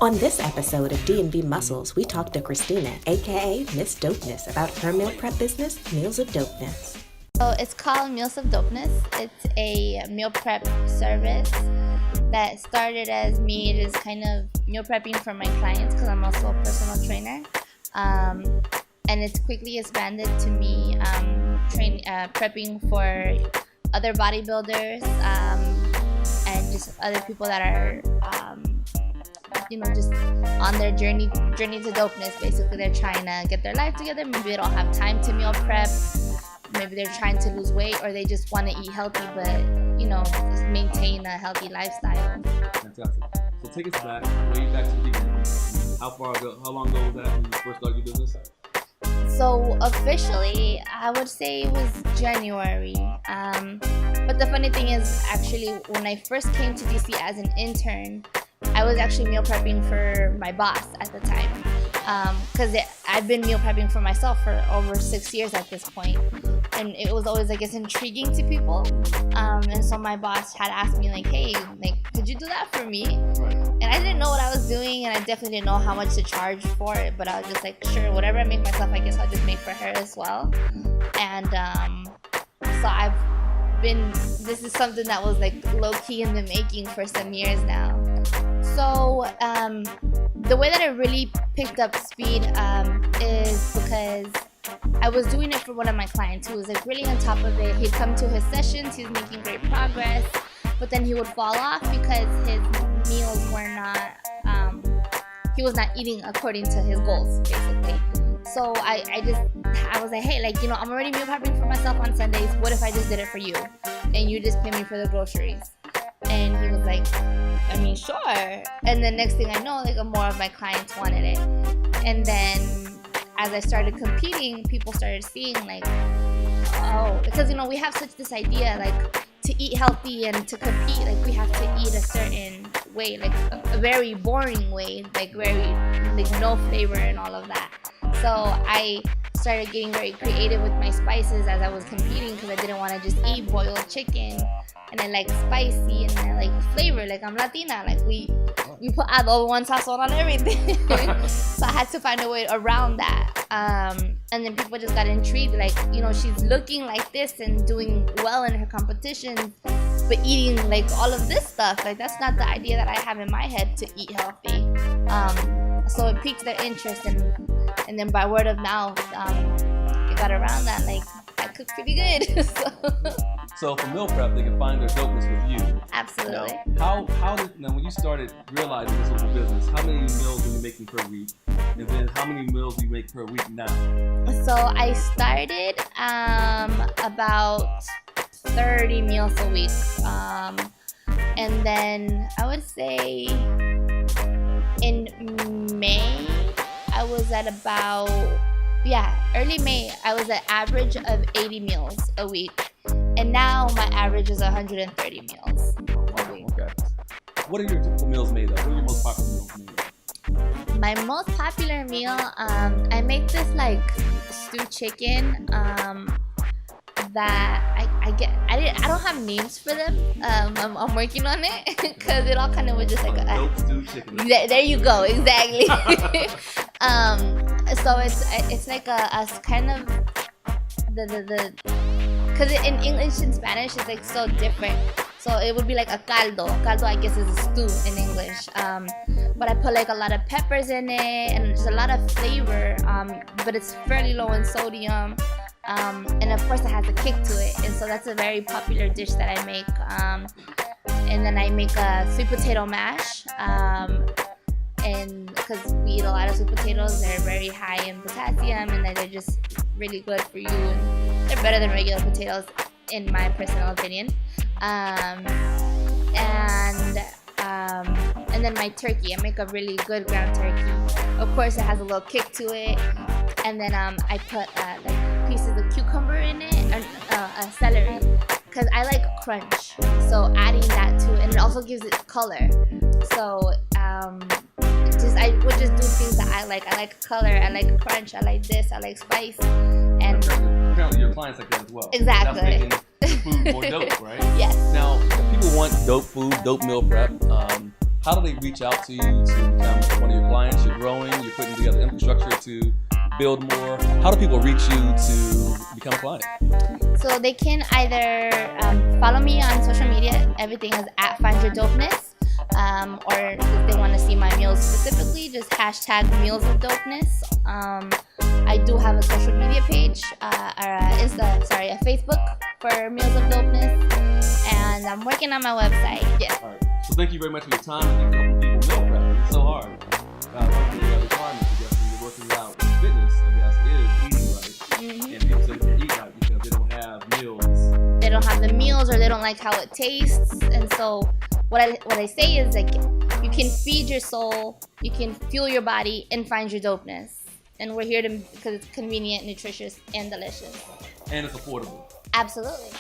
On this episode of DMVMuscles, we talk to Christina, aka Miss Dopeness, about her meal prep business, Meals of Dopeness. So it's called Meals of Dopeness. It's a meal prep service that started as me just kind of meal prepping for my clients because I'm also a personal trainer. And it's quickly expanded to me prepping for other bodybuilders and just other people that are just on their journey to dopeness. Basically, they're trying to get their life together. Maybe they don't have time to meal prep. Maybe they're trying to lose weight, or they just want to eat healthy, but just maintain a healthy lifestyle. Fantastic. So take us back, way back to the beginning. How long ago was that when you first started your business? So officially, I would say it was January. But the funny thing is, actually, when I first came to DC as an intern, I was actually meal prepping for my boss at the time. Because I've been meal prepping for myself for over 6 years at this point. And it was always, it's intriguing to people. And so my boss had asked me, hey, could you do that for me? Right. And I didn't know what I was doing, and I definitely didn't know how much to charge for it. But I was just sure, whatever I make myself, I guess I'll just make for her as well. And so this is something that was low-key in the making for some years now. So the way that it really picked up speed is because I was doing it for one of my clients who was really on top of it. He'd come to his sessions, he was making great progress, but then he would fall off because his meals were not, he was not eating according to his goals, basically. So I was like, hey, I'm already meal prepping for myself on Sundays. What if I just did it for you? And you just pay me for the groceries? And he was like, sure. And then next thing I know, more of my clients wanted it. And then as I started competing, people started seeing because we have such this idea to eat healthy and to compete, we have to eat a certain way, a very boring way, very no flavor and all of that. So I started getting very creative with my spices as I was competing because I didn't want to just eat boiled chicken. And I like spicy and I like flavor. I'm Latina. We put adobo and sazon on everything. So I had to find a way around that. And then people just got intrigued. She's looking like this and doing well in her competitions, but eating all of this stuff. That's not the idea that I have in my head to eat healthy. So it piqued their interest, and then by word of mouth, it got around that. I cook pretty good. So for meal prep, they can find their dopeness with you. Absolutely. Now, now when you started realizing this was a business, how many meals were you making per week? And then how many meals do you make per week now? So I started about 30 meals a week. And then I would say in May, I was at early May, I was at average of 80 meals a week. And now my average is 130 meals a week. Okay. What are your typical meals made of? What are your most popular meals made of? My most popular meal, I make this stewed chicken that I don't have names for them. I'm working on it because it all kind of was just dope stewed chicken. There you go, exactly. So it's a kind of because in English and Spanish it's so different. So it would be a caldo. Caldo, I guess, is a stew in English. But I put a lot of peppers in it and there's a lot of flavor. But it's fairly low in sodium. And of course it has a kick to it. And so that's a very popular dish that I make. And then I make a sweet potato mash. And because we eat a lot of sweet potatoes, they're very high in potassium and they're just really good for you. And they're better than regular potatoes, in my personal opinion. And then my turkey, I make a really good ground turkey. Of course, it has a little kick to it. And then I put pieces of cucumber in it, and celery, because I like crunch. So adding that to it, and it also gives it color. So I would just do things that I like. I like color, I like crunch, I like this, I like spice. And apparently your clients like that as well. Exactly. That's making the food more dope, right? Yes. Now, if people want dope food, dope meal prep, how do they reach out to you to become one of your clients, you're growing, you're putting together infrastructure to build more. How do people reach you to become a client? So they can either follow me on social media. Everything is at Find Your Dopeness. Or if they want to see my meals specifically, just hashtag Meals of Dopeness. I do have a social media page, a Facebook for Meals of Dopeness, and I'm working on my website. Yeah. All right. So thank you very much for your time. I think helping people meal prep. It's so hard. One of the requirements, I guess, when you're working out with fitness, I guess, is eating right. And people say they eat right because they don't have meals. They don't have the meals, or they don't like how it tastes, and so what I say is, like, you can feed your soul, you can fuel your body, and find your dopeness. And we're here because it's convenient, nutritious, and delicious. And it's affordable. Absolutely.